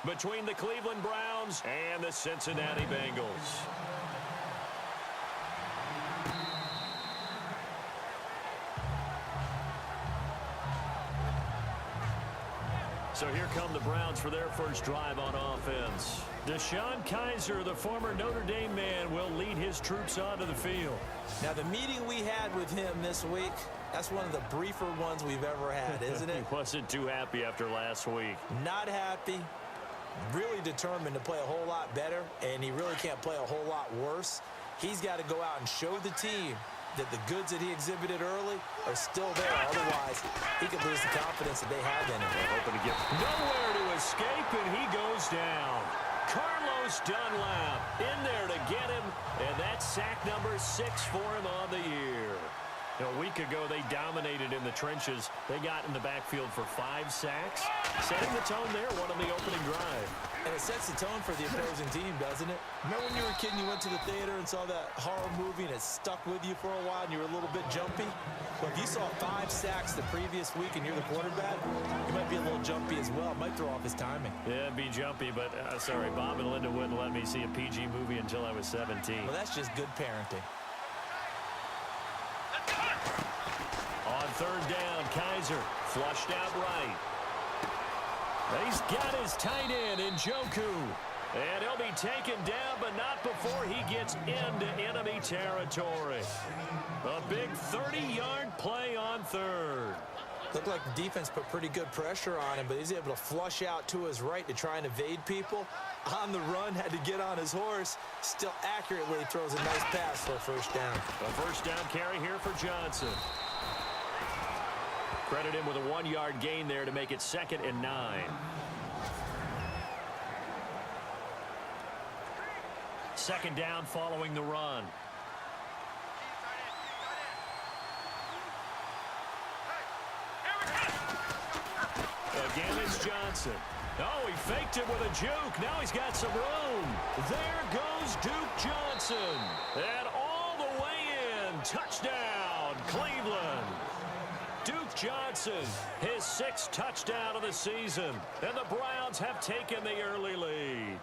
between the Cleveland Browns and the Cincinnati Bengals. So here come the Browns for their first drive on offense. Deshaun Kaiser, the former Notre Dame man, will lead his troops onto the field. Now, the meeting we had with him this week, that's one of the briefer ones we've ever had, isn't it? He wasn't too happy after last week. Not happy. Really determined to play a whole lot better, and he really can't play a whole lot worse. He's got to go out and show the team that the goods that he exhibited early are still there. Otherwise, he could lose the confidence that they have in him. They're hoping to get nowhere to escape, and he goes down. Carlos Dunlap in there to get him, and that's sack number 6 for him on the year. A week ago, they dominated in the trenches. They got in the backfield for 5 sacks, setting the tone there, one on the opening drive. And it sets the tone for the opposing team, doesn't it? Remember when you were a kid and you went to the theater and saw that horror movie and it stuck with you for a while and you were a little bit jumpy? Well, if you saw 5 sacks the previous week and you're the quarterback, you might be a little jumpy as well. It might throw off his timing. Yeah, it'd be jumpy, but sorry, Bob and Linda wouldn't let me see a PG movie until I was 17. Well, that's just good parenting. On third down, Kaiser flushed out right. He's got his tight end in Njoku. And he'll be taken down, but not before he gets into enemy territory. A big 30-yard play on third. Looked like the defense put pretty good pressure on him, but he's able to flush out to his right to try and evade people. On the run, had to get on his horse. Still accurately throws a nice pass for a first down. A first down carry here for Johnson. Credit him with a 1-yard gain there to make it 2nd and 9. Second down following the run. Again, it's Johnson. Oh, he faked it with a juke. Now he's got some room. There goes Duke Johnson. And all the way in. Touchdown, Cleveland. Duke Johnson, his 6th touchdown of the season. And the Browns have taken the early lead.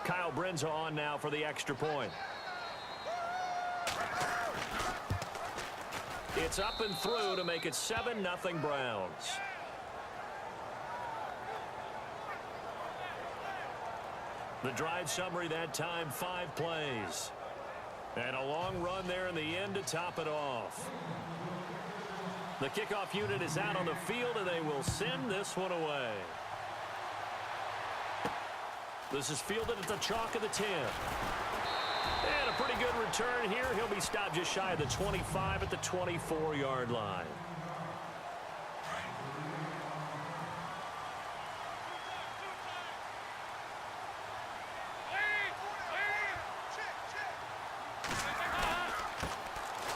Kyle Brinza on now for the extra point. It's up and through to make it 7-0 Browns. The drive summary that time, 5 plays. And a long run there in the end to top it off. The kickoff unit is out on the field, and they will send this one away. This is fielded at the chalk of the 10. And a pretty good return here. He'll be stopped just shy of the 25 at the 24-yard line.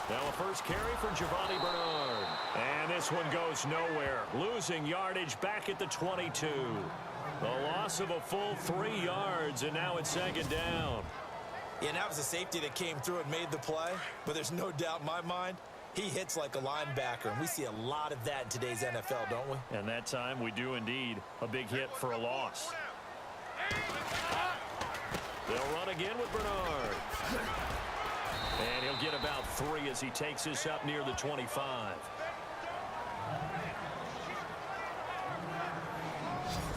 Now a first carry for Giovanni Bernard. And this one goes nowhere. Losing yardage back at the 22. The loss of a full 3 yards, and now it's 2nd down. Yeah, and that was a safety that came through and made the play. But there's no doubt in my mind, he hits like a linebacker. And we see a lot of that in today's NFL, don't we? And that time we do indeed. A big hit for a loss. They'll run again with Bernard. And he'll get about 3 as he takes this up near the 25.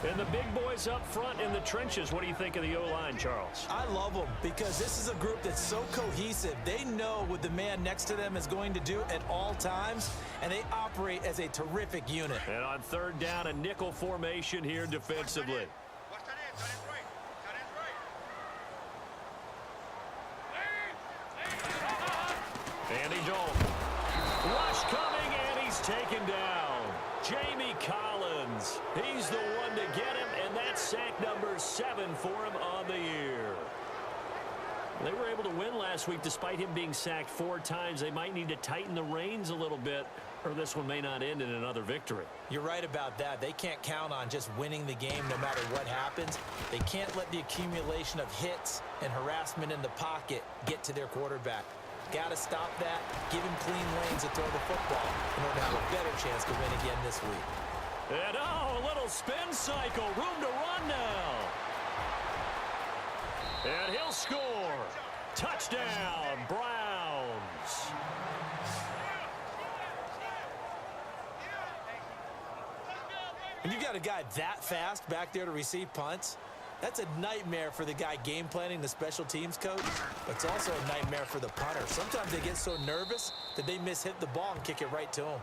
And the big boys up front in the trenches. What do you think of the O-line, Charles? I love them because this is a group that's so cohesive. They know what the man next to them is going to do at all times, and they operate as a terrific unit. And on third down, a nickel formation here defensively. Andy Dalton. Rush coming, and he's taken down. Jamie Collins. He's the one to get him, and that's sack number 7 for him on the year. They were able to win last week despite him being sacked 4 times. They might need to tighten the reins a little bit, or this one may not end in another victory. You're right about that. They can't count on just winning the game no matter what happens. They can't let the accumulation of hits and harassment in the pocket get to their quarterback. Got to stop that, give him clean lanes to throw the football in order to have a better chance to win again this week. And a little spin cycle, room to run now. And he'll score. Touchdown, Browns. When you got a guy that fast back there to receive punts, that's a nightmare for the guy game planning, the special teams coach. But it's also a nightmare for the punter. Sometimes they get so nervous that they hit the ball and kick it right to him.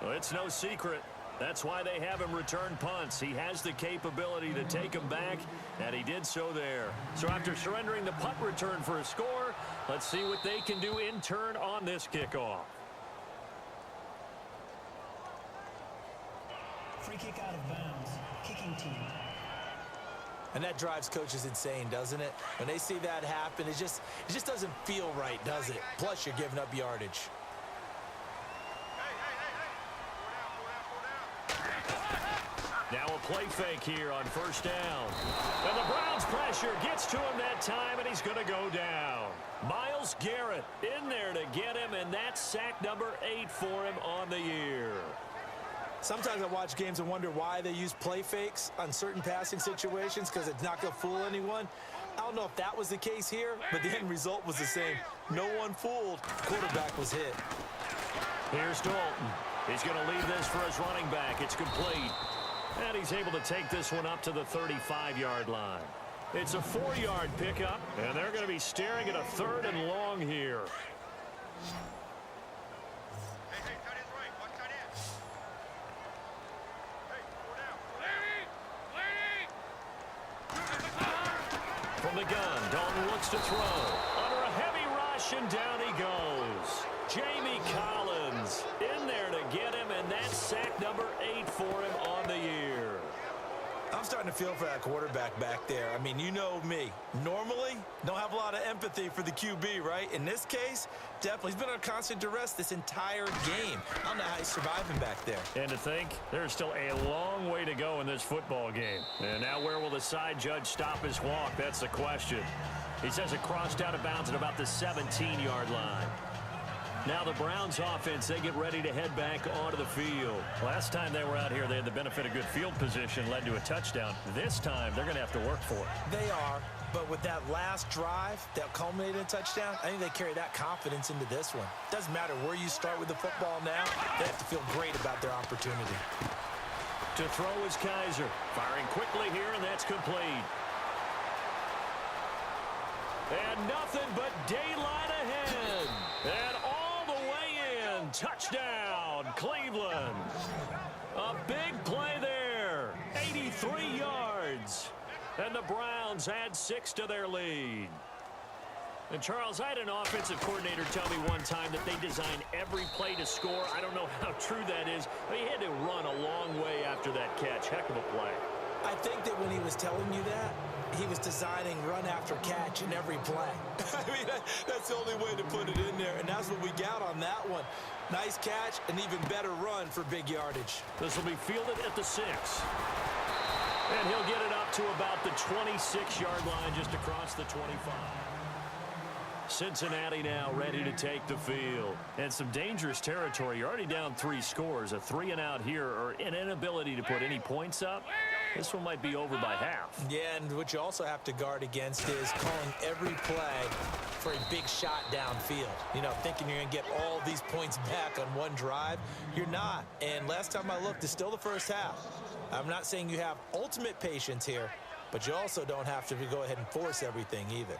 Well, it's no secret. That's why they have him return punts. He has the capability to take them back, and he did so there. So after surrendering the punt return for a score, let's see what they can do in turn on this kickoff. Free kick out of bounds. Kicking team. And that drives coaches insane, doesn't it? When they see that happen, it just doesn't feel right, does it? Plus, you're giving up yardage. Now a play fake here on first down. And the Browns pressure gets to him that time, and he's going to go down. Myles Garrett in there to get him, and that's sack number 8 for him on the year. Sometimes I watch games and wonder why they use play fakes on certain passing situations because it's not going to fool anyone. I don't know if that was the case here, but the end result was the same. No one fooled. Quarterback was hit. Here's Dalton. He's going to leave this for his running back. It's complete. And he's able to take this one up to the 35-yard line. It's a 4-yard pickup, and they're going to be staring at a 3rd and long here. From the gun, Dalton looks to throw. Under a heavy rush, and down he goes. Jamie Collins in there to get him, and that's sack number 8 for him on the year. I'm starting to feel for that quarterback back there. I mean, you know me. Normally, don't have a lot of empathy for the QB, right? In this case, definitely. He's been under constant duress this entire game. I don't know how he's surviving back there. And to think, there's still a long way to go in this football game. And now where will the side judge stop his walk? That's the question. He says it crossed out of bounds at about the 17-yard line. Now the Browns offense, they get ready to head back onto the field. Last time they were out here, they had the benefit of good field position, led to a touchdown. This time, they're going to have to work for it. They are, but with that last drive that culminated in a touchdown, I think they carry that confidence into this one. Doesn't matter where you start with the football now, they have to feel great about their opportunity. To throw is Kaiser. Firing quickly here, and that's complete. And nothing but daylight ahead. And all the way in. Touchdown, Cleveland. A big play there. 83 yards. And the Browns add 6 to their lead. And, Charles, I had an offensive coordinator tell me one time that they design every play to score. I don't know how true that is, but he had to run a long way after that catch. Heck of a play. I think that when he was telling you that, he was designing run after catch in every play. I mean, that's the only way to put it in there, and that's what we got on that one. Nice catch, an even better run for big yardage. This will be fielded at the 6. And he'll get it up to about the 26-yard line, just across the 25. Cincinnati now ready to take the field. And some dangerous territory. You're already down 3 scores. A 3-and-out here, or an inability to put any points up. This one might be over by half. Yeah, and what you also have to guard against is calling every play for a big shot downfield. You know, thinking you're going to get all these points back on one drive. You're not. And last time I looked, it's still the first half. I'm not saying you have ultimate patience here, but you also don't have to go ahead and force everything either.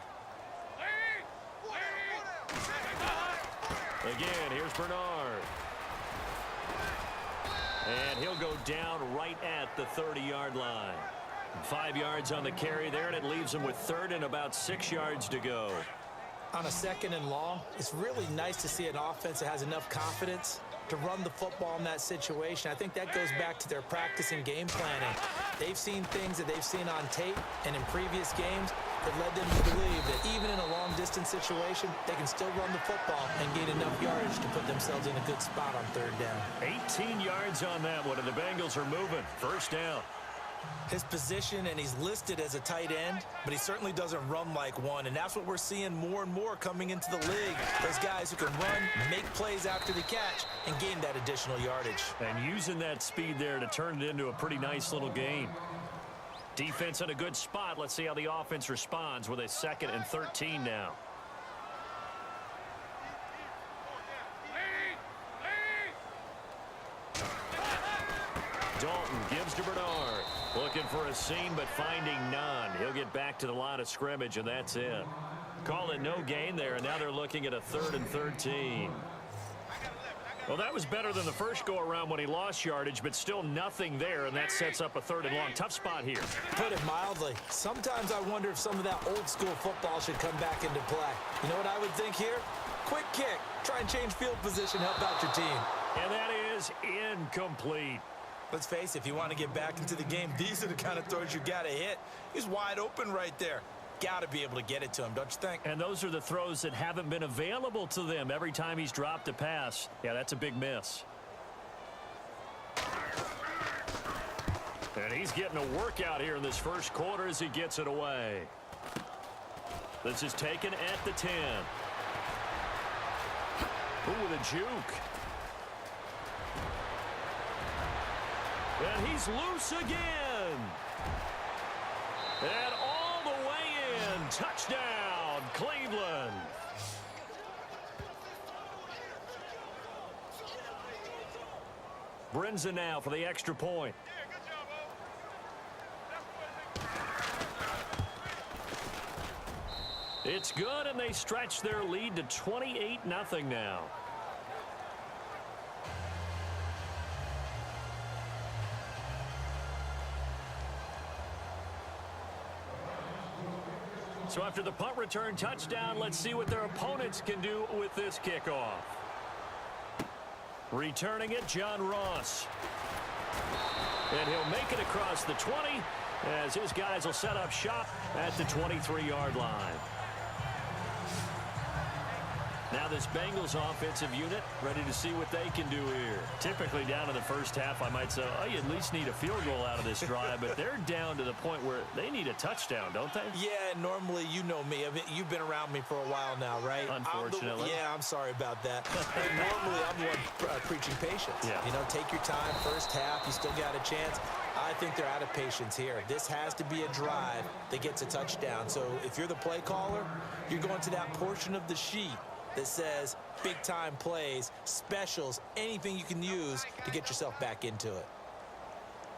Again, here's Bernard. And he'll go down right at the 30-yard line. 5 yards on the carry there, and it leaves him with 3rd and about 6 yards to go. On a 2nd and long, it's really nice to see an offense that has enough confidence to run the football in that situation. I think that goes back to their practice and game planning. They've seen things that they've seen on tape and in previous games that led them to believe that even in a long-distance situation, they can still run the football and gain enough yardage to put themselves in a good spot on 3rd down. 18 yards on that one, and the Bengals are moving. First down. His position, and he's listed as a tight end, but he certainly doesn't run like one, and that's what we're seeing more and more coming into the league. Those guys who can run, make plays after the catch, and gain that additional yardage. And using that speed there to turn it into a pretty nice little gain. Defense in a good spot. Let's see how the offense responds with a 2nd and 13 now. Dalton gives to Bernard. Looking for a seam, but finding none. He'll get back to the line of scrimmage, and that's it. Call it no gain there, and now they're looking at a 3rd and 13. Well, that was better than the first go-around when he lost yardage, but still nothing there, and that sets up a 3rd and long. Tough spot here. Put it mildly. Sometimes I wonder if some of that old-school football should come back into play. You know what I would think here? Quick kick. Try and change field position, help out your team. And that is incomplete. Let's face it, if you want to get back into the game, these are the kind of throws you got to hit. He's wide open right there. Got to be able to get it to him, don't you think? And those are the throws that haven't been available to them every time he's dropped a pass. Yeah, that's a big miss. And he's getting a workout here in this first quarter as he gets it away. This is taken at the 10. Ooh, with a juke. And he's loose again. And all the way in. Touchdown, Cleveland. Brinson now for the extra point. It's good, and they stretch their lead to 28-0 now. So after the punt return touchdown, let's see what their opponents can do with this kickoff. Returning it, John Ross. And he'll make it across the 20 as his guys will set up shop at the 23-yard line. Now this Bengals offensive unit ready to see what they can do here. Typically down in the first half, I might say, oh, you at least need a field goal out of this drive, but they're down to the point where they need a touchdown, don't they? Yeah, normally, you know me. I mean, you've been around me for a while now, right? Unfortunately. I'm sorry about that. Hey, normally, I'm the one preaching patience. Yeah. You know, take your time. First half, you still got a chance. I think they're out of patience here. This has to be a drive that gets a touchdown. So if you're the play caller, you're going to that portion of the sheet that says big-time plays, specials, anything you can use to get yourself back into it.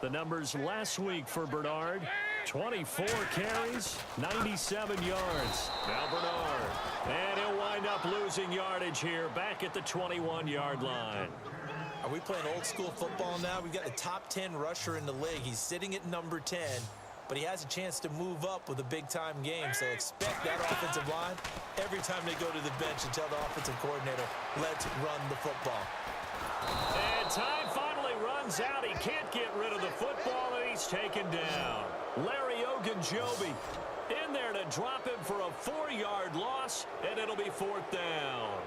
The numbers last week for Bernard, 24 carries, 97 yards. Now Bernard, and he'll wind up losing yardage here back at the 21-yard line. Are we playing old-school football now? We've got the top 10 rusher in the league. He's sitting at number 10. But he has a chance to move up with a big-time game. So expect that offensive line every time they go to the bench and tell the offensive coordinator, let's run the football. And time finally runs out. He can't get rid of the football, and he's taken down. Larry Ogunjobi in there to drop him for a 4-yard loss, and it'll be 4th down.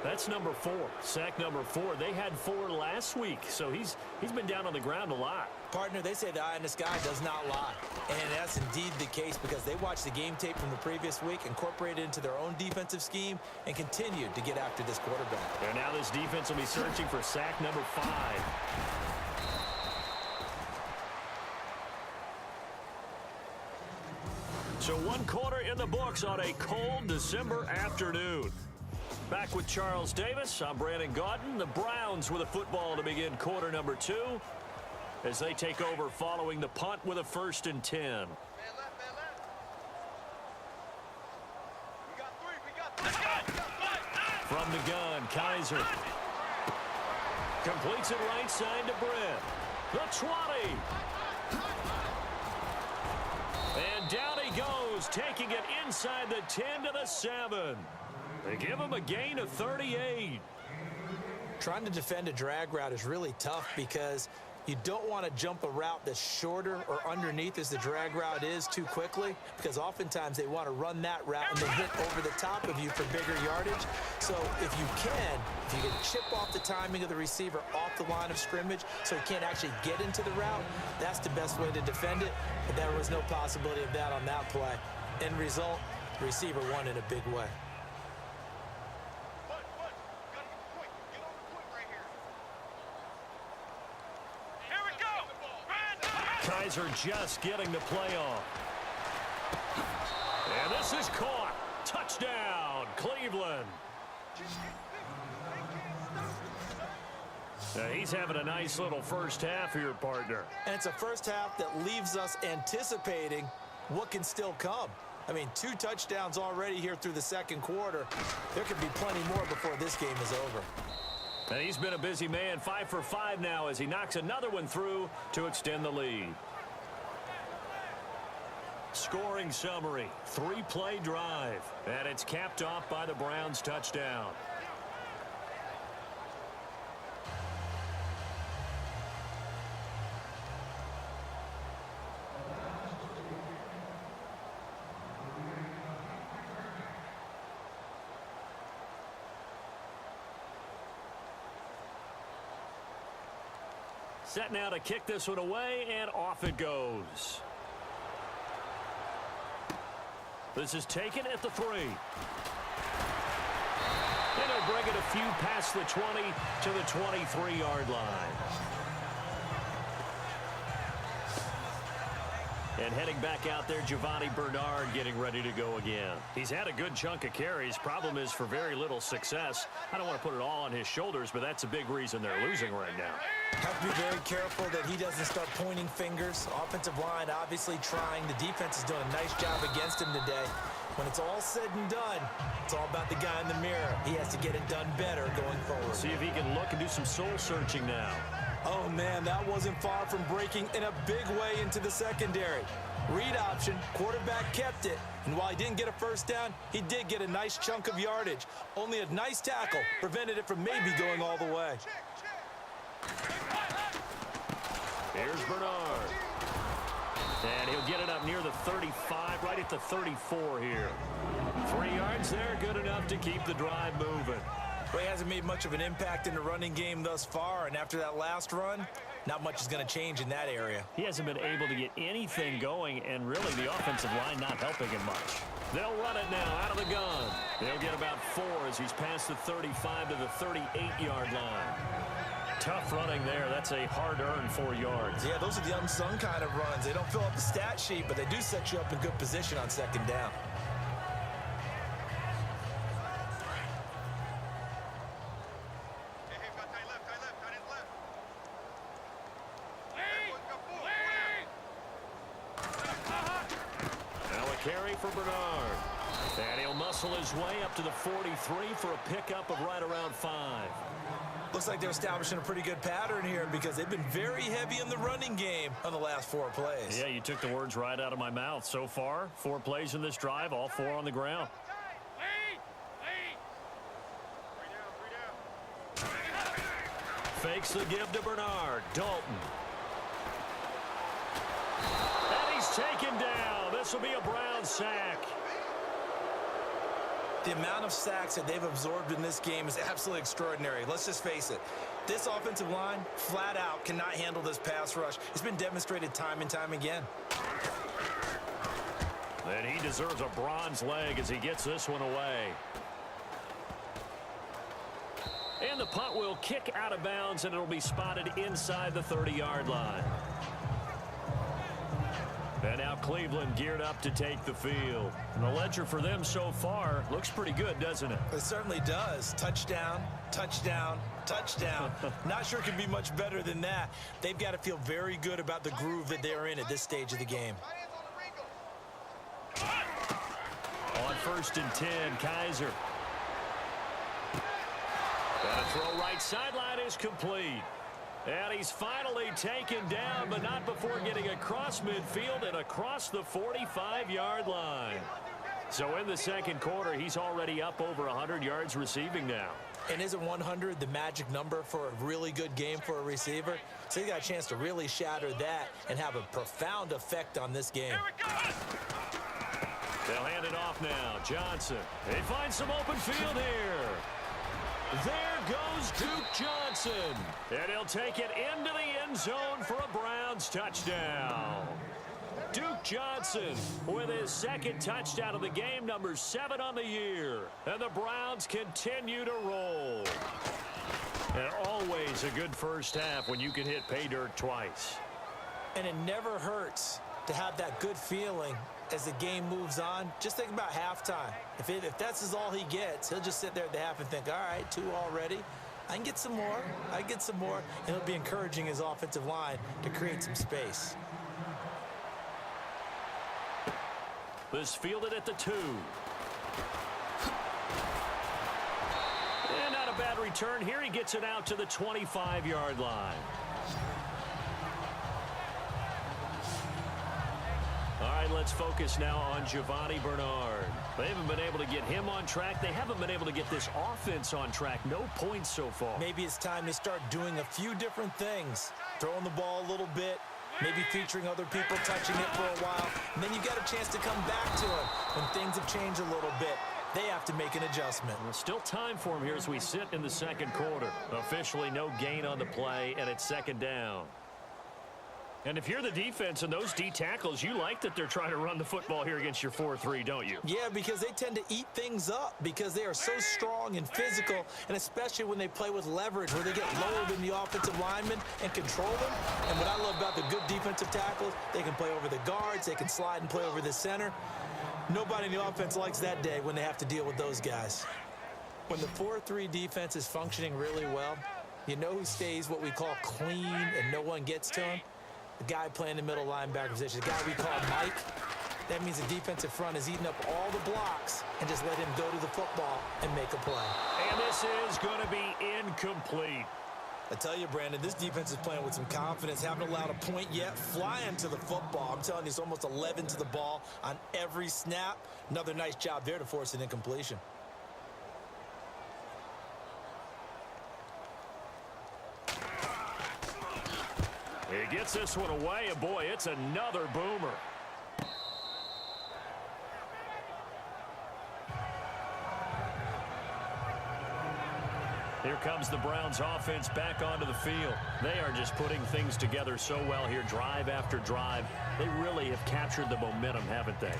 That's number 4, sack number 4. They had 4 last week, so he's been down on the ground a lot. Partner, they say the eye in the sky does not lie. And that's indeed the case because they watched the game tape from the previous week, incorporated it into their own defensive scheme, and continued to get after this quarterback. And now this defense will be searching for sack number 5. So 1 quarter in the books on a cold December afternoon. Back with Charles Davis, I'm Brandon Gaudin. The Browns with a football to begin quarter number 2 as they take over following the punt with a 1st and 10. From the gun, Kaiser. Completes it right side to Brett. The 20. And down he goes, taking it inside the 10 to the 7. They give him a gain of 38. Trying to defend a drag route is really tough because You don't want to jump a route that's shorter or underneath as the drag route is too quickly, because oftentimes they want to run that route and then hit over the top of you for bigger yardage. So if you can chip off the timing of the receiver off the line of scrimmage so he can't actually get into the route, that's the best way to defend it. But there was no possibility of that on that play. End result, the receiver won in a big way. Kaiser just getting the play off. And this is caught. Touchdown, Cleveland. Now he's having a nice little first half here, partner. And it's a first half that leaves us anticipating what can still come. I mean, 2 touchdowns already here through the second quarter. There could be plenty more before this game is over. And he's been a busy man, 5 for 5 now as he knocks another one through to extend the lead. Scoring summary, 3-play drive, and it's capped off by the Browns touchdown. Set now to kick this one away, and off it goes. This is taken at the 3. And he'll bring it a few past the 20 to the 23-yard line. And heading back out there, Giovanni Bernard getting ready to go again. He's had a good chunk of carries. Problem is for very little success. I don't want to put it all on his shoulders, but that's a big reason they're losing right now. Have to be very careful that he doesn't start pointing fingers. Offensive line obviously trying. The defense is doing a nice job against him today. When it's all said and done, it's all about the guy in the mirror. He has to get it done better going forward. See if he can look and do some soul searching now. Oh, man, that wasn't far from breaking in a big way into the secondary. Read option, quarterback kept it. And while he didn't get a first down, he did get a nice chunk of yardage. Only a nice tackle prevented it from maybe going all the way. Here's Bernard. And he'll get it up near the 35, right at the 34 here. 3 yards there, good enough to keep the drive moving. Well, he hasn't made much of an impact in the running game thus far, and after that last run, not much is going to change in that area. He hasn't been able to get anything going, and really the offensive line not helping him much. They'll run it now out of the gun. They'll get about 4 as he's past the 35 to the 38-yard line. Tough running there. That's a hard-earned 4 yards. Yeah, those are the unsung kind of runs. They don't fill up the stat sheet, but they do set you up in good position on second down. Carry for Bernard. And he'll muscle his way up to the 43 for a pickup of right around 5. Looks like they're establishing a pretty good pattern here because they've been very heavy in the running game on the last 4 plays. Yeah, you took the words right out of my mouth. So far, 4 plays in this drive, all 4 on the ground. Fakes the give to Bernard. Dalton. And he's taken down. This will be a Brown sack. The amount of sacks that they've absorbed in this game is absolutely extraordinary. Let's just face it. This offensive line, flat out, cannot handle this pass rush. It's been demonstrated time and time again. And he deserves a bronze leg as he gets this one away. And the punt will kick out of bounds, and it'll be spotted inside the 30-yard line. And now Cleveland geared up to take the field. And the ledger for them so far looks pretty good, doesn't it? It certainly does. Touchdown, touchdown, touchdown. Not sure it can be much better than that. They've got to feel very good about the groove that they're in at this stage of the game. On 1st and 10, Kaiser. And a throw right sideline is complete. And he's finally taken down, but not before getting across midfield and across the 45-yard line. So in the second quarter, he's already up over 100 yards receiving now. And isn't 100 the magic number for a really good game for a receiver? So he got a chance to really shatter that and have a profound effect on this game. They'll hand it off now. Johnson. He finds some open field here. There goes Duke Johnson. And he'll take it into the end zone for a Browns touchdown. Duke Johnson with his second touchdown of the game, number 7 on the year. And the Browns continue to roll. And always a good first half when you can hit pay dirt twice. And it never hurts to have that good feeling as the game moves on. Just think about halftime. If that's all he gets, he'll just sit there at the half and think, all right, 2 already. I can get some more. I can get some more. And he'll be encouraging his offensive line to create some space. This fielded at the 2. And not a bad return here. He gets it out to the 25-yard line. All right, let's focus now on Giovanni Bernard. They haven't been able to get him on track. They haven't been able to get this offense on track. No points so far. Maybe it's time to start doing a few different things. Throwing the ball a little bit. Maybe featuring other people, touching it for a while. And then you got a chance to come back to it when things have changed a little bit. They have to make an adjustment. Well, still time for him here as we sit in the second quarter. Officially no gain on the play, and it's second down. And if you're the defense and those D tackles, you like that they're trying to run the football here against your 4-3, don't you? Yeah, because they tend to eat things up because they are so strong and physical, and especially when they play with leverage where they get lower than the offensive linemen and control them. And what I love about the good defensive tackles, they can play over the guards, they can slide and play over the center. Nobody in the offense likes that day when they have to deal with those guys. When the 4-3 defense is functioning really well, you know who stays what we call clean and no one gets to him? The guy playing the middle linebacker position, the guy we call Mike. That means the defensive front is eating up all the blocks and just let him go to the football and make a play. And this is going to be incomplete. I tell you, Brandon, this defense is playing with some confidence. Haven't allowed a point yet. Flying to the football. I'm telling you, it's almost 11 to the ball on every snap. Another nice job there to force an incompletion. He gets this one away, and boy, it's another boomer. Here comes the Browns offense back onto the field. They are just putting things together so well here, drive after drive. They really have captured the momentum, haven't they?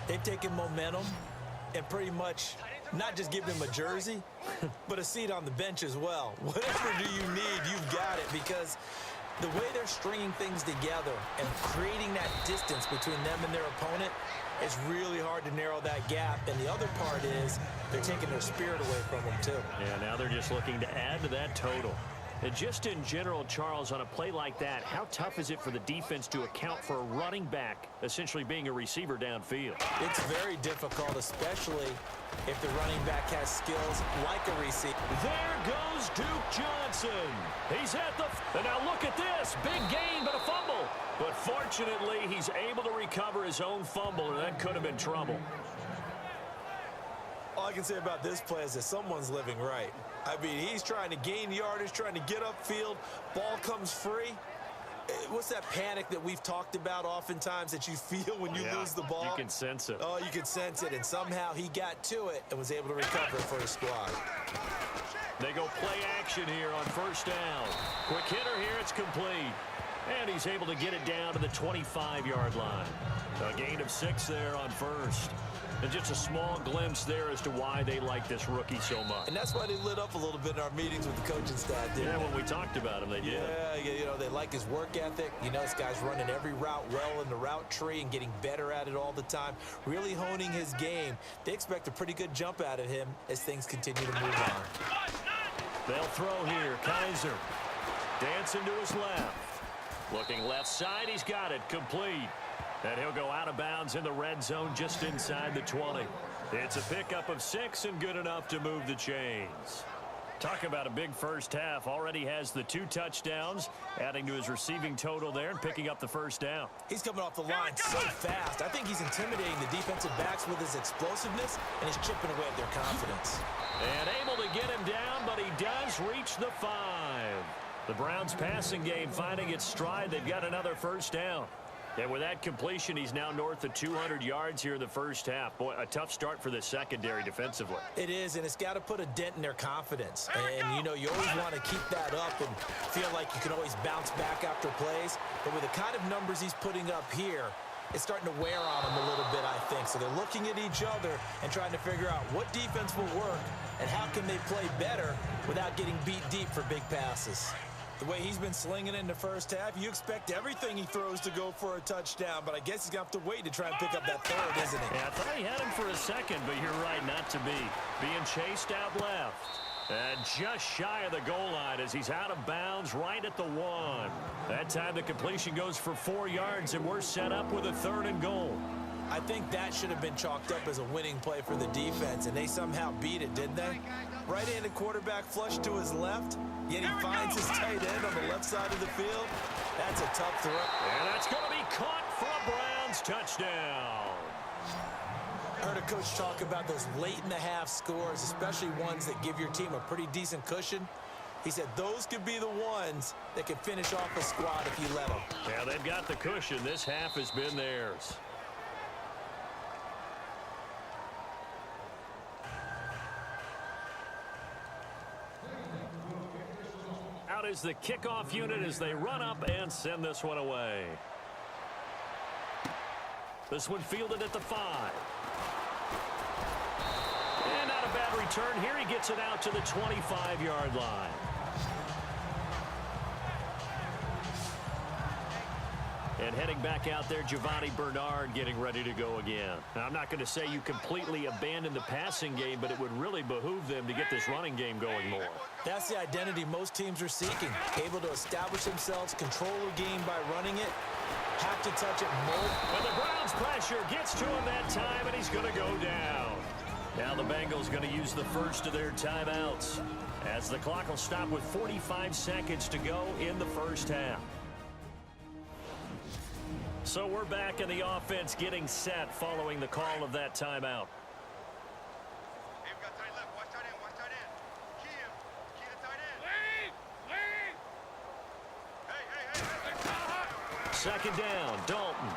They've taken momentum and pretty much not just given him a jersey, but a seat on the bench as well. Whatever do you need, you've got it, because the way they're stringing things together and creating that distance between them and their opponent, it's really hard to narrow that gap. And the other part is they're taking their spirit away from them, too. Yeah, now they're just looking to add to that total. And just in general, Charles, on a play like that, how tough is it for the defense to account for a running back essentially being a receiver downfield? It's very difficult, especially if the running back has skills like a receiver. There goes Duke Johnson. He's at the... And now look at this. Big gain, but a fumble. But fortunately, he's able to recover his own fumble, and that could have been trouble. All I can say about this play is that someone's living right. I mean, he's trying to gain yardage, trying to get upfield. Ball comes free. What's that panic that we've talked about oftentimes that you feel when you lose the ball? You can sense it. Oh, you can sense it. And somehow he got to it and was able to recover for his squad. They go play action here on first down. Quick hitter here, it's complete. And he's able to get it down to the 25-yard line. A gain of 6 there on first. And just a small glimpse there as to why they like this rookie so much. And that's why they lit up a little bit in our meetings with the coaching staff, didn't they? When we talked about him, they did. Yeah, you know, they like his work ethic. You know, this guy's running every route well in the route tree and getting better at it all the time, really honing his game. They expect a pretty good jump out of him as things continue to move on. They'll throw here. Kaiser dancing to his left. Looking left side, he's got it. Complete. And he'll go out of bounds in the red zone just inside the 20. It's a pickup of 6 and good enough to move the chains. Talk about a big first half. Already has the 2 touchdowns, adding to his receiving total there and picking up the first down. He's coming off the line so fast. I think he's intimidating the defensive backs with his explosiveness, and he's chipping away at their confidence. And able to get him down, but he does reach the 5. The Browns passing game finding its stride. They've got another first down. And with that completion, he's now north of 200 yards here in the first half. Boy, a tough start for the secondary defensively. It is, and it's got to put a dent in their confidence. And, you know, you always want to keep that up and feel like you can always bounce back after plays. But with the kind of numbers he's putting up here, it's starting to wear on them a little bit, I think. So they're looking at each other and trying to figure out what defense will work and how can they play better without getting beat deep for big passes. The way he's been slinging in the first half, you expect everything he throws to go for a touchdown, but I guess he's going to have to wait to try and pick up that third, isn't he? Yeah, I thought he had him for a second, but you're right, not to be. Being chased out left. And just shy of the goal line as he's out of bounds right at the 1. That time the completion goes for 4 yards, and we're set up with a 3rd and goal. I think that should have been chalked up as a winning play for the defense, and they somehow beat it, didn't they? Right-handed quarterback flush to his left, yet he finds his tight end on the left side of the field. That's a tough throw. And that's going to be caught for a Browns touchdown. I heard a coach talk about those late-in-the-half scores, especially ones that give your team a pretty decent cushion. He said those could be the ones that can finish off a squad if you let them. Yeah, they've got the cushion. This half has been theirs. Out is the kickoff unit as they run up and send this one away. This one fielded at the 5. And not a bad return here. He gets it out to the 25-yard line. And heading back out there, Giovanni Bernard getting ready to go again. Now, I'm not going to say you completely abandon the passing game, but it would really behoove them to get this running game going more. That's the identity most teams are seeking. Able to establish themselves, control the game by running it, have to touch it more. And the Browns pressure gets to him that time, and he's going to go down. Now the Bengals going to use the first of their timeouts as the clock will stop with 45 seconds to go in the first half. So we're back in the offense getting set following the call of that timeout. Second down, Dalton.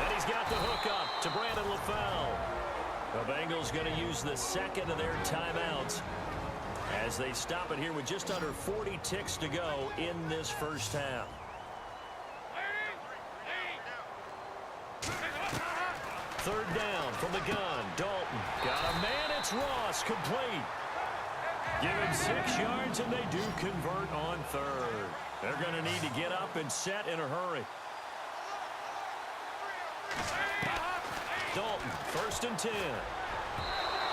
And he's got the hook up to Brandon LaFell. The Bengals going to use the second of their timeouts as they stop it here with just under 40 ticks to go in this first half. Third down from the gun. Dalton got a man. It's Ross, complete. Give him 6 yards, and they do convert on third. They're going to need to get up and set in a hurry. Dalton, 1st and 10.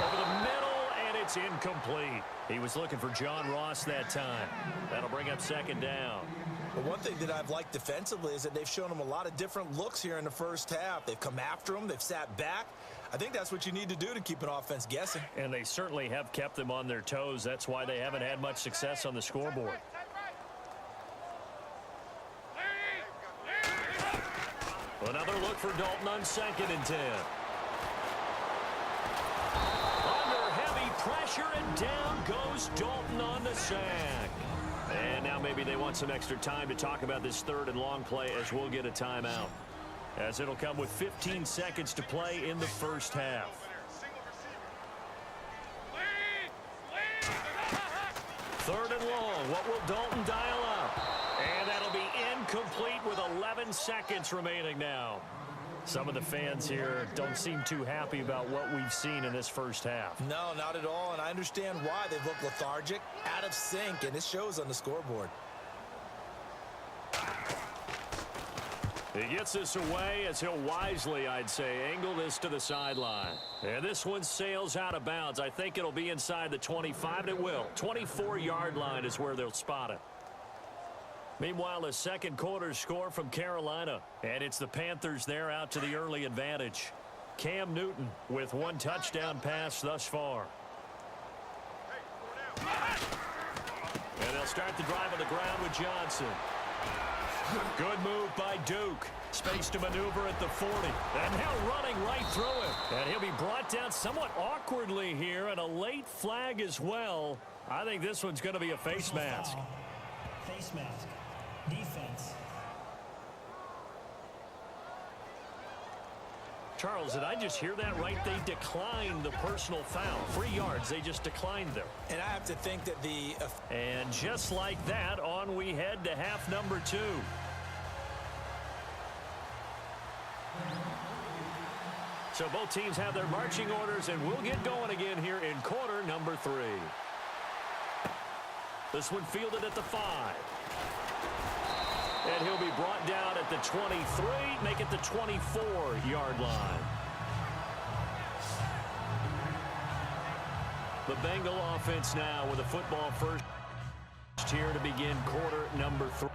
Over the middle, and it's incomplete. He was looking for John Ross that time. That'll bring up 2nd down. But one thing that I've liked defensively is that they've shown him a lot of different looks here in the first half. They've come after him. They've sat back. I think that's what you need to do to keep an offense guessing. And they certainly have kept them on their toes. That's why they haven't had much success on the scoreboard. Another look for Dalton on 2nd and 10. Under heavy pressure, and down goes Dalton on the sack. And now maybe they want some extra time to talk about this 3rd and long play as we'll get a timeout. As it'll come with 15 seconds to play in the first half. 3rd and long. What will Dalton dial up? And that'll be incomplete with 11 seconds remaining now. Some of the fans here don't seem too happy about what we've seen in this first half. No, not at all, and I understand why. They've looked lethargic, out of sync, and it shows on the scoreboard. He gets this away as he'll wisely, I'd say, angle this to the sideline. And this one sails out of bounds. I think it'll be inside the 25, and it will. 24-yard line is where they'll spot it. Meanwhile, the second quarter score from Carolina, and it's the Panthers there out to the early advantage. Cam Newton with 1 touchdown pass thus far. And they'll start the drive on the ground with Johnson. Good move by Duke. Space to maneuver at the 40. And now running right through him. And he'll be brought down somewhat awkwardly here, and a late flag as well. I think this one's going to be a face mask. Face mask. Defense. Charles, did I just hear that right? They declined the personal foul. 3 yards. They just declined them. And I have to think that And just like that, on we head to half number 2. So both teams have their marching orders, and we'll get going again here in quarter number 3. This one fielded at the 5. And he'll be brought down at the 23, make it the 24-yard line. The Bengal offense now with a football first here to begin quarter number 3.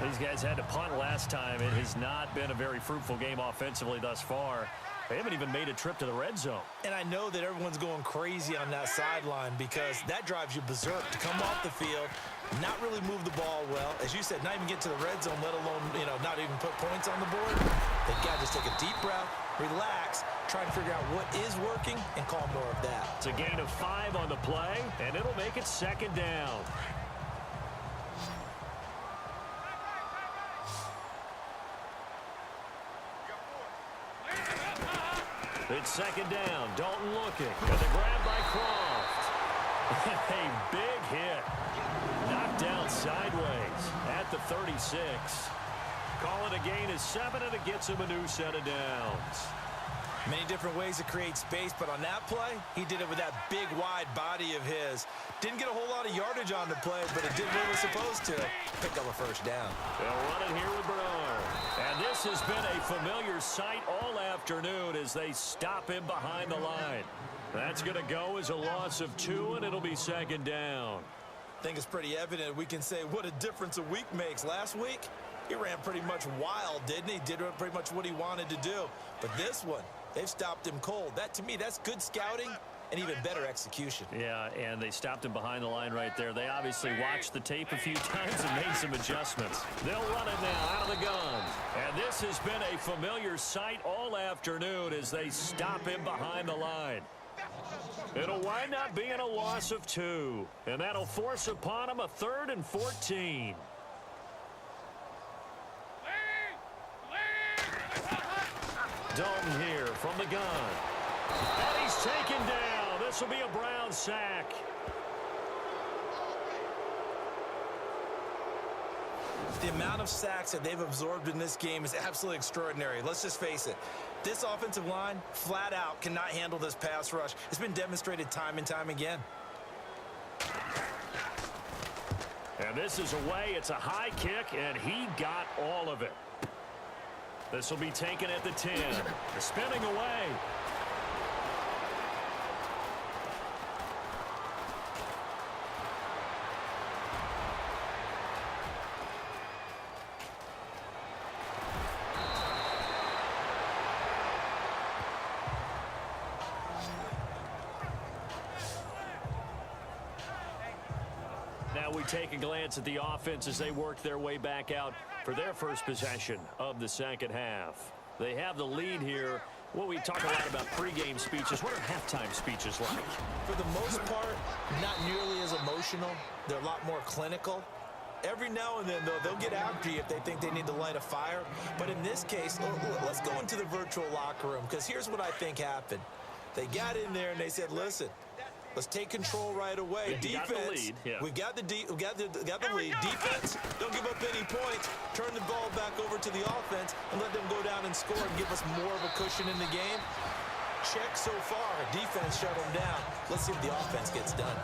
These guys had to punt last time. It has not been a very fruitful game offensively thus far. They haven't even made a trip to the red zone. And I know that everyone's going crazy on that sideline because that drives you berserk to come off the field, not really move the ball well. As you said, not even get to the red zone, let alone, not even put points on the board. They've got to just take a deep breath, relax, try to figure out what is working, and call more of that. It's a gain of 5 on the play, and it'll make it second down. It's second down. Dalton looking. And the grab by Croft. A big hit. Knocked down sideways at the 36. Call it a gain of 7, and it gets him a new set of downs. Many different ways to create space, but on that play, he did it with that big, wide body of his. Didn't get a whole lot of yardage on the play, but it did what it was supposed to. Pick up a first down. They'll run it here with Bernard. And this has been a familiar sight all afternoon as they stop him behind the line. That's going to go as a loss of 2, and it'll be second down. I think it's pretty evident. We can say what a difference a week makes. Last week, he ran pretty much wild, didn't he? Did pretty much what he wanted to do. But this one, they've stopped him cold. That, to me, that's good scouting and even better execution. Yeah, and they stopped him behind the line right there. They obviously watched the tape a few times and made some adjustments. They'll run it now out of the gun. And this has been a familiar sight all afternoon as they stop him behind the line. It'll wind up being a loss of 2. And that'll force upon him a 3rd and 14. Dalton here from the gun. And he's taken down. This will be a Brown sack. The amount of sacks that they've absorbed in this game is absolutely extraordinary. Let's just face it. This offensive line, flat out, cannot handle this pass rush. It's been demonstrated time and time again. And this is away. It's a high kick, and he got all of it. This will be taken at the 10. Spinning away. Now we take a glance at the offense as they work their way back out for their first possession of the second half. They have the lead here. Well, we talk a lot about pregame speeches. What are halftime speeches like? For the most part, not nearly as emotional. They're a lot more clinical. Every now and then, though, they'll get after you if they think they need to light a fire. But in this case, let's go into the virtual locker room, because here's what I think happened. They got in there and they said, listen, let's take control right away. Yeah, Defense, we've got the lead. Defense, don't give up any points. Turn the ball back over to the offense and let them go down and score and give us more of a cushion in the game. Check so far. Defense shut them down. Let's see if the offense gets done.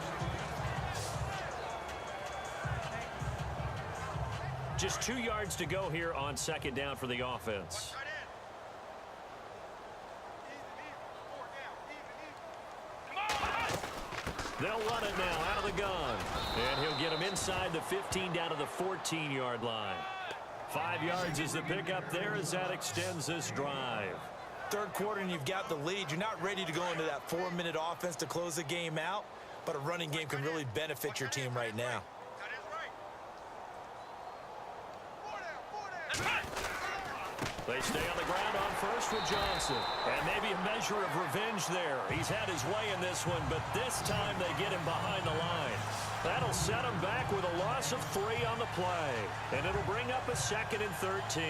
Just 2 yards to go here on second down for the offense. They'll run it now out of the gun. And he'll get him inside the 15 down to the 14-yard line. 5 yards is the pickup there as that extends this drive. Third quarter and you've got the lead. You're not ready to go into that 4-minute offense to close the game out. but a running game can really benefit your team right now. They stay on the ground on first with Johnson. And maybe a measure of revenge there. He's had his way in this one, but this time they get him behind the line. That'll set him back with a loss of 3 on the play. And it'll bring up a 2nd and 13.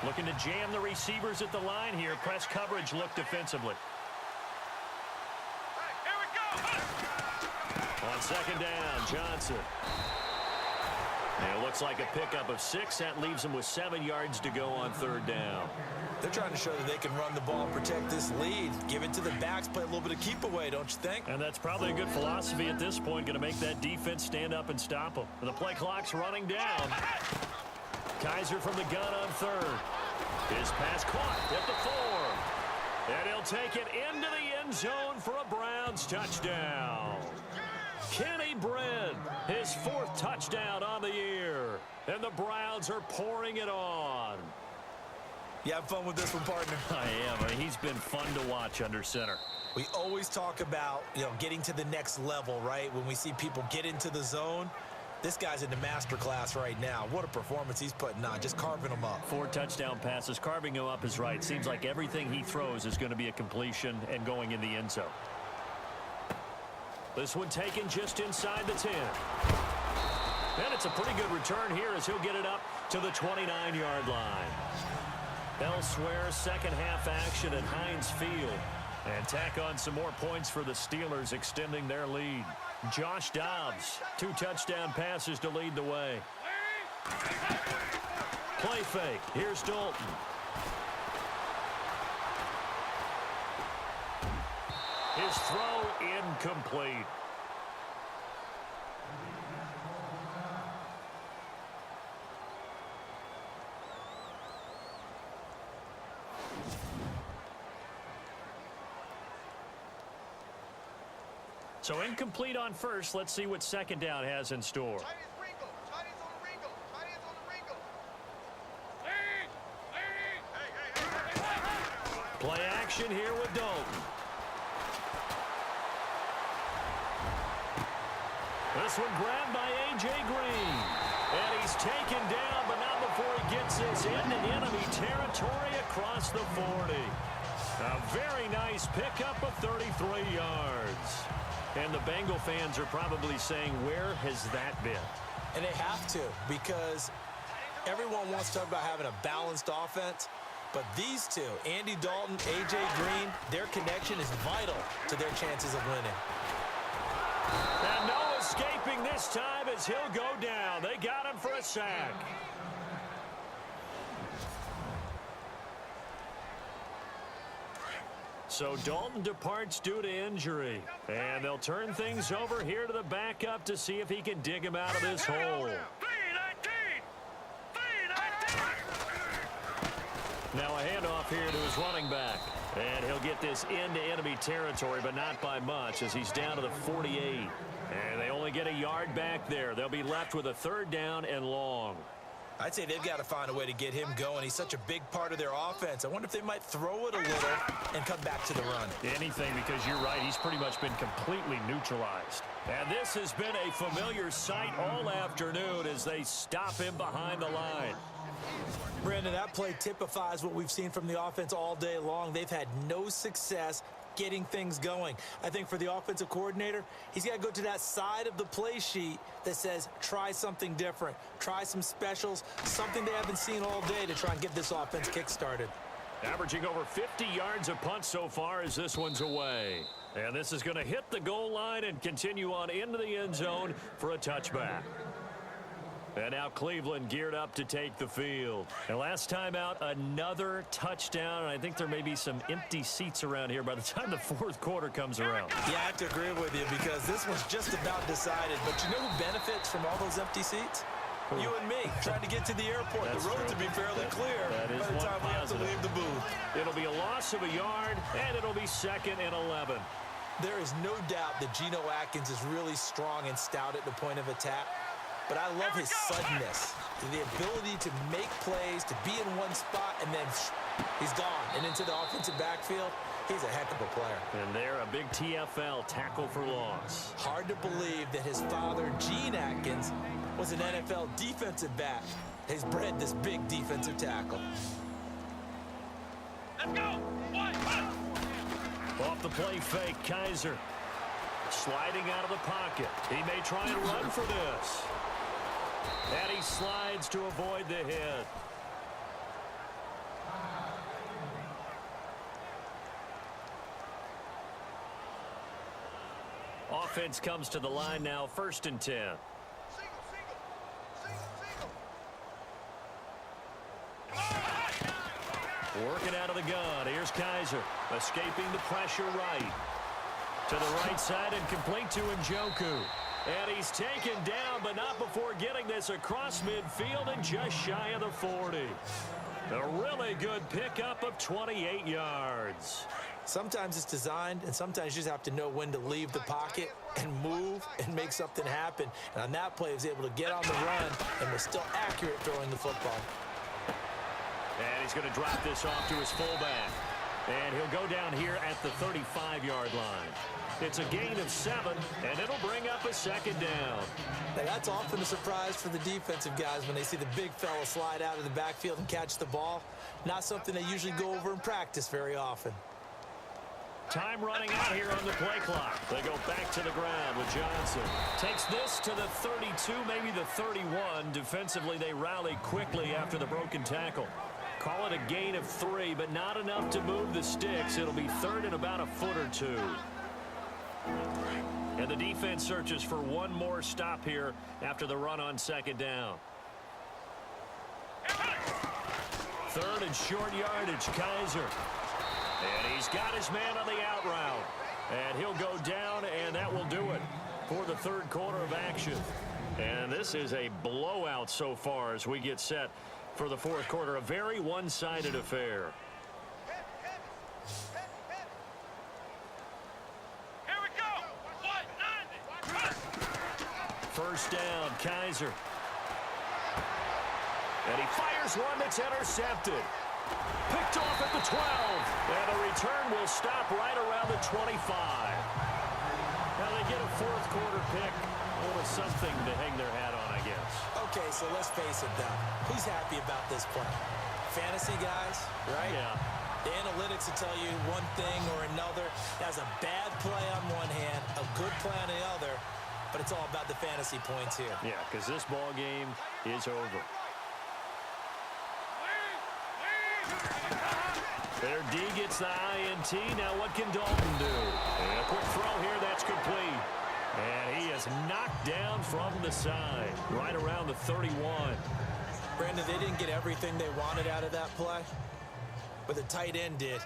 Looking to jam the receivers at the line here. Press coverage look defensively. On 2nd down, Johnson. And it looks like a pickup of 6. That leaves him with 7 yards to go on 3rd down. They're trying to show that they can run the ball, protect this lead, give it to the backs, play a little bit of keep away, don't you think? And that's probably a good philosophy at this point, going to make that defense stand up and stop them. The play clock's running down. Kaiser from the gun on 3rd. His pass caught at the 4. And he'll take it into the end zone for a Browns touchdown. Kenny Brent, his 4th touchdown on the year. And the Browns are pouring it on. You have fun with this one, partner? I am. He's been fun to watch under center. We always talk about, getting to the next level, right? When we see people get into the zone, this guy's in the master class right now. What a performance he's putting on, just carving them up. 4 touchdown passes. Carving him up is right. Seems like everything he throws is going to be a completion and going in the end zone. This one taken just inside the 10. And it's a pretty good return here as he'll get it up to the 29-yard line. Elsewhere, second half action at Heinz Field. And tack on some more points for the Steelers, extending their lead. Josh Dobbs, 2 touchdown passes to lead the way. Play fake. Here's Dalton. His throw incomplete. So incomplete on first. Let's see what 2nd down has in store. Play action here with Dalton. This one grabbed by A.J. Green. And he's taken down, but not before he gets this into enemy territory across the 40. A very nice pickup of 33 yards. And the Bengal fans are probably saying, where has that been? And they have to, because everyone wants to talk about having a balanced offense. But these two, Andy Dalton, A.J. Green, their connection is vital to their chances of winning. And no escaping this time as he'll go down. They got him for a sack. So Dalton departs due to injury. And they'll turn things over here to the backup to see if he can dig him out of this hole. Now a handoff here to his running back. And he'll get this into enemy territory, but not by much as he's down to the 48. And they only get a yard back there. They'll be left with a 3rd down and long. I'd say they've got to find a way to get him going. He's such a big part of their offense. I wonder if they might throw it a little and come back to the run. Anything, because you're right. He's pretty much been completely neutralized. And this has been a familiar sight all afternoon as they stop him behind the line. Brandon, that play typifies what we've seen from the offense all day long. They've had no success getting things going. I think for the offensive coordinator, he's got to go to that side of the play sheet that says try something different, try some specials, something they haven't seen all day to try and get this offense kick-started. Averaging over 50 yards a punt so far as this one's away. And this is going to hit the goal line and continue on into the end zone for a touchback. And now Cleveland geared up to take the field. And last time out, another touchdown. And I think there may be some empty seats around here by the time the 4th quarter comes around. Yeah, I have to agree with you because this one's just about decided. But you know who benefits from all those empty seats? You and me, trying to get to the airport. That's the road true. to be fairly clear That is by the time we have to leave the booth. It'll be a loss of a yard, and it'll be 2nd and 11. There is no doubt that Geno Atkins is really strong and stout at the point of attack. but I love his suddenness, the ability to make plays, to be in one spot, and then he's gone and into the offensive backfield. He's a heck of a player. And there, a big TFL, tackle for loss. Hard to believe that his father, Gene Atkins, was an NFL defensive back. He's bred this big defensive tackle. Let's go! Off the play fake, Kaiser. Sliding out of the pocket. He may try and run for this. And he slides to avoid the hit. Offense comes to the line now, 1st and 10. Working out of the gun. Here's Kaiser. Escaping the pressure right. To the right side and complete to Njoku. And he's taken down, but not before getting this across midfield and just shy of the 40. A really good pickup of 28 yards. Sometimes it's designed, and sometimes you just have to know when to leave the pocket and move and make something happen. And on that play, he was able to get on the run and was still accurate throwing the football. And he's going to drop this off to his fullback. And he'll go down here at the 35-yard line. It's a gain of 7, and it'll bring up a 2nd down. Now, that's often a surprise for the defensive guys when they see the big fella slide out of the backfield and catch the ball. Not something they usually go over in practice very often. Time running out here on the play clock. They go back to the ground with Johnson. Takes this to the 32, maybe the 31. Defensively, they rally quickly after the broken tackle. Call it a gain of 3, but not enough to move the sticks. It'll be 3rd and about a foot or 2. And the defense searches for one more stop here after the run on 2nd down. 3rd and short yardage, Kaiser. And he's got his man on the out route. And he'll go down, and that will do it for the 3rd quarter of action. And this is a blowout so far as we get set for the 4th quarter. A very one-sided affair. Here we go! 190! 1st down, Kaiser. And he fires one that's intercepted. Picked off at the 12. And the return will stop right around the 25. Now they get a 4th quarter pick. A little something to hang their hat on, I guess. Okay, so let's face it, though. Who's happy about this play? Fantasy guys, right? Yeah. The analytics will tell you one thing or another. That's a bad play on one hand, a good play on the other, but it's all about the fantasy points here. Yeah, because this ball game is over. Their D gets the INT. Now what can Dalton do? And a quick throw here. That's complete. And he is knocked down from the side. Right around the 31. Brandon, they didn't get everything they wanted out of that play, but the tight end did.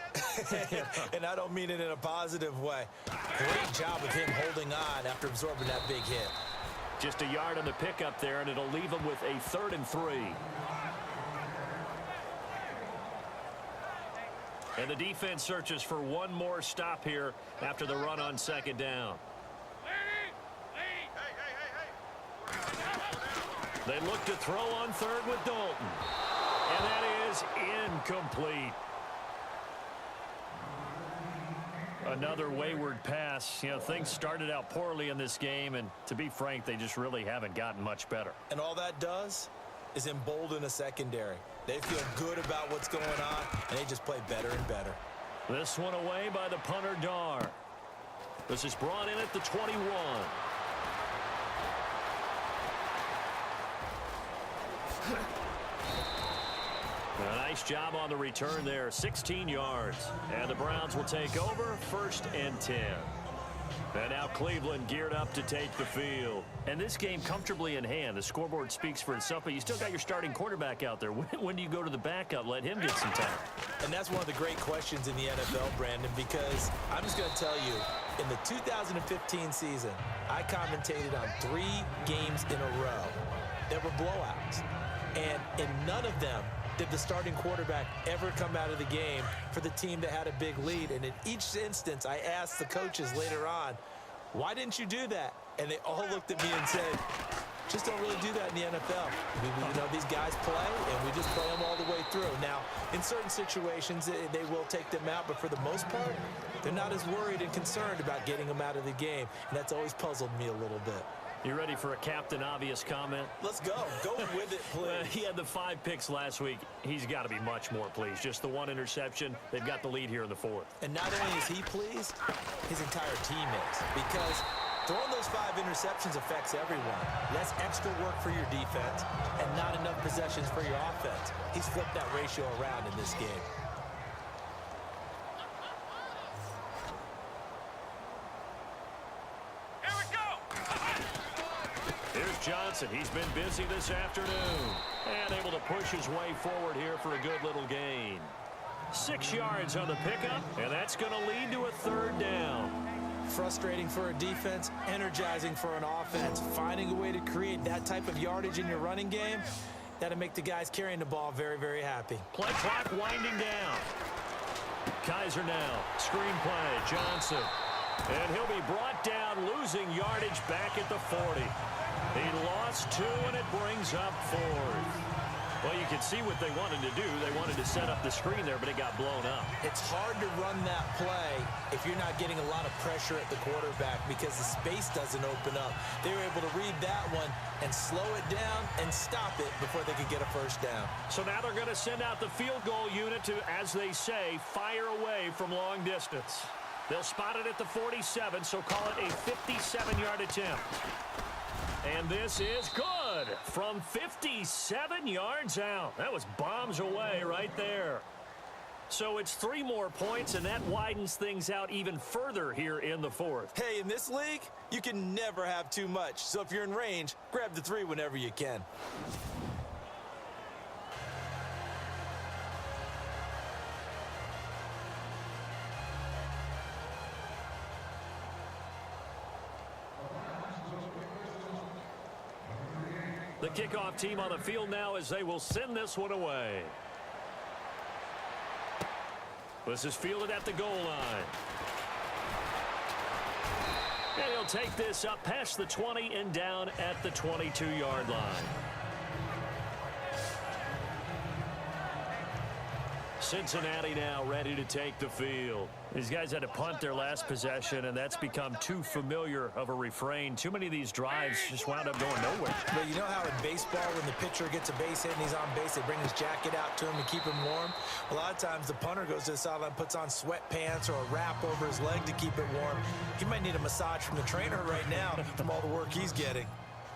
And I don't mean it in a positive way. Great job of him holding on after absorbing that big hit. Just a yard on the pickup there, and it'll leave him with a 3rd and 3. And the defense searches for one more stop here after the run on 2nd down. They look to throw on 3rd with Dalton. And that is incomplete. Another wayward pass. You know, things started out poorly in this game, and to be frank, they just really haven't gotten much better. And all that does is embolden a secondary. They feel good about what's going on, and they just play better and better. This one away by the punter, Dar. This is brought in at the 21. A nice job on the return there, 16 yards. And the Browns will take over, 1st and 10. And now Cleveland geared up to take the field. And this game comfortably in hand. The scoreboard speaks for itself, but you still got your starting quarterback out there. When do you go to the backup? Let him get some time. And that's one of the great questions in the NFL, Brandon, because I'm just going to tell you, in the 2015 season, I commentated on 3 games in a row that were blowouts. And in none of them did the starting quarterback ever come out of the game for the team that had a big lead. And in each instance, I asked the coaches later on, why didn't you do that? And they all looked at me and said, Just don't really do that in the NFL. These guys play, and we just play them all the way through. Now, in certain situations, they will take them out, but for the most part, they're not as worried and concerned about getting them out of the game, and that's always puzzled me a little bit. You ready for a Captain Obvious comment? Let's go. Go with it, please. He had the 5 picks last week. He's got to be much more pleased. Just the 1 interception. They've got the lead here in the 4th. And not only is he pleased, his entire team is. Because throwing those 5 interceptions affects everyone. That's extra work for your defense and not enough possessions for your offense. He's flipped that ratio around in this game. Here we go. Here's Johnson. He's been busy this afternoon. And able to push his way forward here for a good little gain. 6 yards on the pickup, and that's going to lead to a 3rd down. Frustrating for a defense, energizing for an offense. Finding a way to create that type of yardage in your running game, that'll make the guys carrying the ball very, very happy. Play clock winding down. Kaiser now. Screen play. Johnson. And he'll be brought down, losing yardage back at the 40. He lost 2, and it brings up 4th. Well, you can see what they wanted to do. They wanted to set up the screen there, but it got blown up. It's hard to run that play if you're not getting a lot of pressure at the quarterback because the space doesn't open up. They were able to read that one and slow it down and stop it before they could get a 1st down. So now they're going to send out the field goal unit to, as they say, fire away from long distance. They'll spot it at the 47, so call it a 57-yard attempt. And this is good from 57 yards out. That was bombs away right there. So it's 3 more points, and that widens things out even further here in the 4th. Hey, in this league, you can never have too much. So if you're in range, grab the 3 whenever you can. The kickoff team on the field now as they will send this one away. This is fielded at the goal line. And he'll take this up past the 20 and down at the 22-yard line. Cincinnati now ready to take the field. These guys had to punt their last possession, and that's become too familiar of a refrain. Too many of these drives just wound up going nowhere. But you know how in baseball, when the pitcher gets a base hit and he's on base, they bring his jacket out to him to keep him warm? A lot of times the punter goes to the sideline, puts on sweatpants or a wrap over his leg to keep it warm. He might need a massage from the trainer right now from all the work he's getting.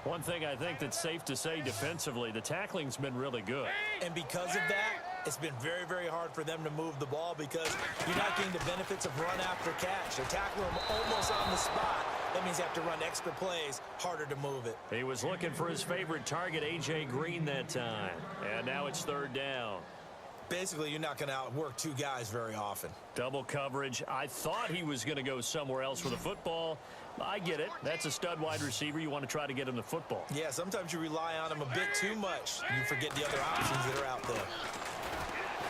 One thing I think that's safe to say defensively, the tackling's been really good. And because of that, it's been very, very hard for them to move the ball because you're not getting the benefits of run after catch. They tackle him almost on the spot. That means you have to run extra plays, harder to move it. He was looking for his favorite target, A.J. Green, that time. And now it's 3rd down. Basically, you're not going to outwork 2 guys very often. Double coverage. I thought he was going to go somewhere else with the football. I get it. That's a stud wide receiver. You want to try to get him the football. Yeah, sometimes you rely on him a bit too much. You forget the other options that are out there.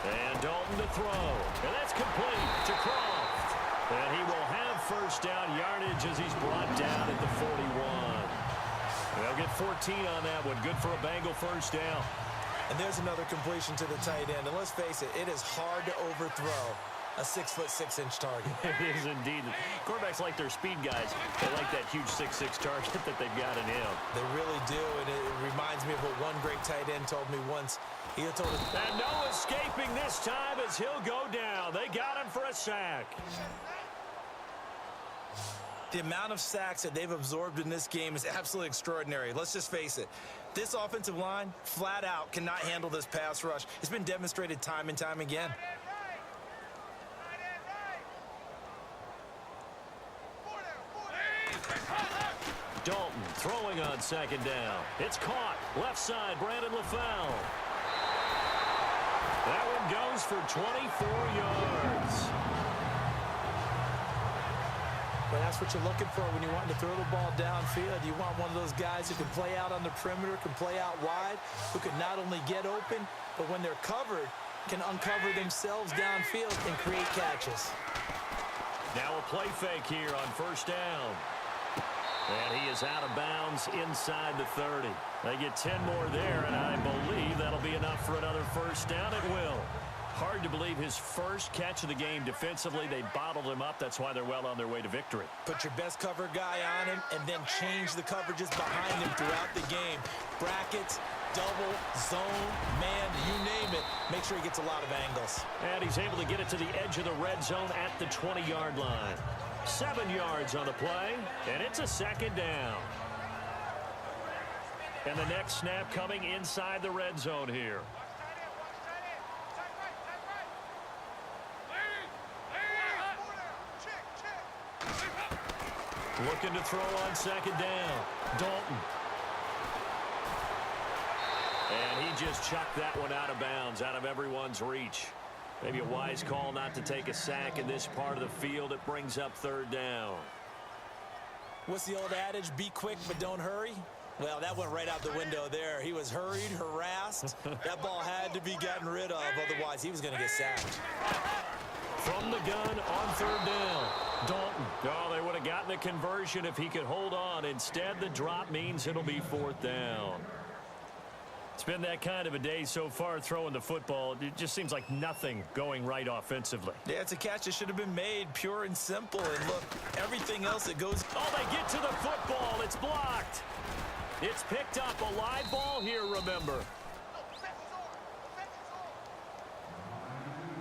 And Dalton to throw. And that's complete to Croft. And he will have 1st down yardage as he's brought down at the 41. They'll get 14 on that one. Good for a Bengal 1st down. And there's another completion to the tight end. And let's face it, it is hard to overthrow a 6'6" target. It is indeed. Quarterbacks like their speed guys. They like that huge 6'6" target that they've got in him. They really do, and it reminds me of what one great tight end told me once. He told us, and no escaping this time as he'll go down. They got him for a sack. the amount of sacks that they've absorbed in this game is absolutely extraordinary. Let's just face it. This offensive line, flat out, cannot handle this pass rush. It's been demonstrated time and time again. Dalton throwing on 2nd down. It's caught. Left side, Brandon LaFell. That one goes for 24 yards. But that's what you're looking for when you want to throw the ball downfield. You want one of those guys who can play out on the perimeter, can play out wide, who can not only get open, but when they're covered, can uncover themselves downfield and create catches. Now a play fake here on 1st down. And he is out of bounds inside the 30. They get 10 more there, and I believe that'll be enough for another first down. It will. Hard to believe his first catch of the game defensively. They bottled him up. That's why they're well on their way to victory. Put your best cover guy on him and then change the coverages behind him throughout the game. Brackets, double, zone, man, you name it. Make sure he gets a lot of angles. And he's able to get it to the edge of the red zone at the 20-yard line. 7 yards on the play, and it's a second down. And the next snap coming inside the red zone here. Looking to throw on second down. Dalton. And he just chucked that one out of bounds, out of everyone's reach. Maybe a wise call not to take a sack in this part of the field. It brings up third down. What's the old adage? Be quick, but don't hurry. Well, that went right out the window there. He was hurried, harassed. That ball had to be gotten rid of. Otherwise, he was going to get sacked. From the gun on third down. Dalton. Oh, they would have gotten the conversion if he could hold on. Instead, the drop means it'll be fourth down. It's been that kind of a day so far throwing the football. It just seems like nothing going right offensively. Yeah, it's a catch that should have been made, pure and simple. And look, everything else that goes... Oh, they get to the football. It's blocked. It's picked up. A live ball here, remember.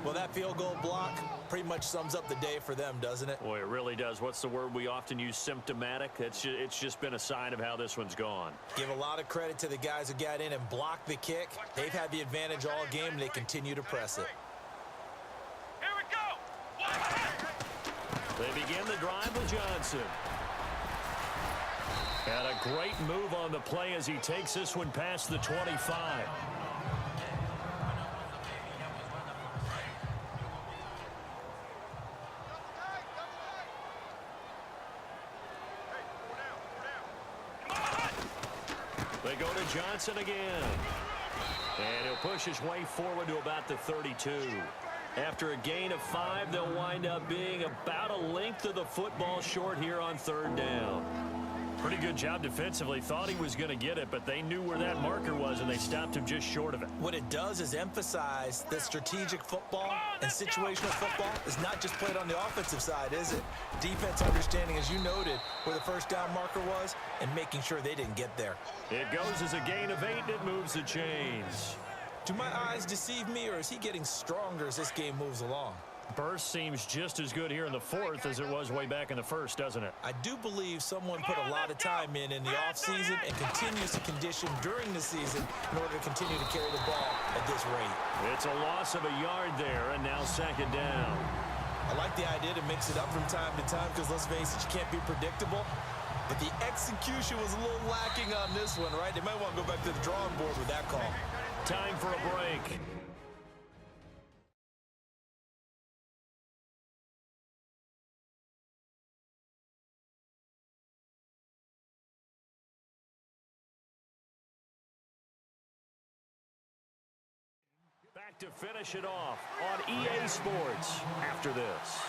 Well, that field goal block pretty much sums up the day for them, doesn't it? Boy, it really does. What's the word we often use? Symptomatic. It's just been a sign of how this one's gone. Give a lot of credit to the guys who got in and blocked the kick. They've had the advantage all game, and they continue to press it. Here we go. They begin the drive with Johnson. And a great move on the play as he takes this one past the 25. They go to Johnson again. And he'll push his way forward to about the 32. After a gain of 5, they'll wind up being about a length of the football short here on third down. Pretty good job defensively. Thought he was going to get it, but they knew where that marker was, and they stopped him just short of it. What it does is emphasize that strategic football and situational football is not just played on the offensive side, is it? Defense understanding, as you noted, where the first down marker was and making sure they didn't get there. It goes as a gain of 8, and it moves the chains. Do my eyes deceive me, or is he getting stronger as this game moves along? Burst seems just as good here in the fourth as it was way back in the first, doesn't it? I do believe someone put a lot of time in the offseason and continues to condition during the season in order to continue to carry the ball at this rate. It's a loss of a yard there, and now second down. I like the idea to mix it up from time to time because, let's face it, you can't be predictable. But the execution was a little lacking on this one, right? They might want to go back to the drawing board with that call. Time for a break. Back to finish it off on EA Sports after this.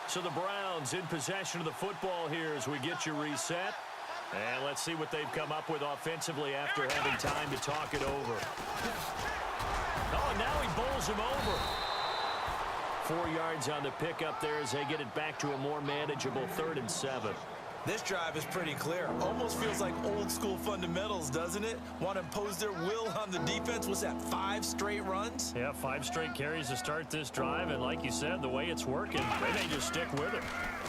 So the Browns in possession of the football here as we get you reset. And let's see what they've come up with offensively after having time to talk it over. Oh, now he bowls him over. 4 yards on the pickup there as they get it back to a more manageable 3rd and 7. This drive is pretty clear. Almost feels like old school fundamentals, doesn't it? Want to impose their will on the defense. What's that, 5 straight runs? Yeah, 5 straight carries to start this drive. And like you said, the way it's working, they may just stick with it.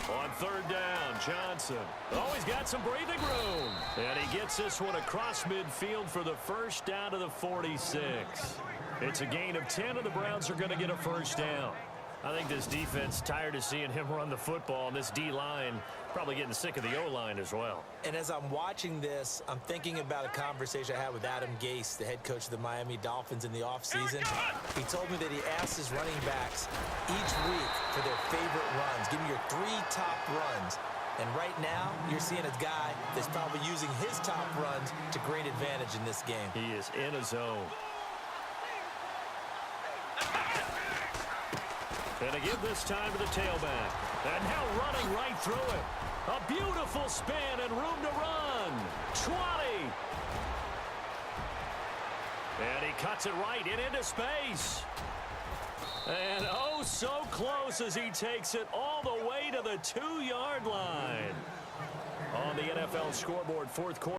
On 3rd down, Johnson. Oh, he's got some breathing room. And he gets this one across midfield for the first down to the 46. It's a gain of 10, and the Browns are going to get a first down. I think this defense tired of seeing him run the football, and this D-line probably getting sick of the O-line as well. And as I'm watching this, I'm thinking about a conversation I had with Adam Gase, the head coach of the Miami Dolphins in the offseason. He told me that he asked his running backs each week for their favorite runs. Give me your 3 top runs. And right now, you're seeing a guy that's probably using his top runs to great advantage in this game. He is in a zone. And to give this time to the tailback. And now running right through it. A beautiful spin and room to run. 20. And he cuts it right into space. And oh, so close as he takes it all the way to the 2-yard line. On the NFL scoreboard, fourth quarter.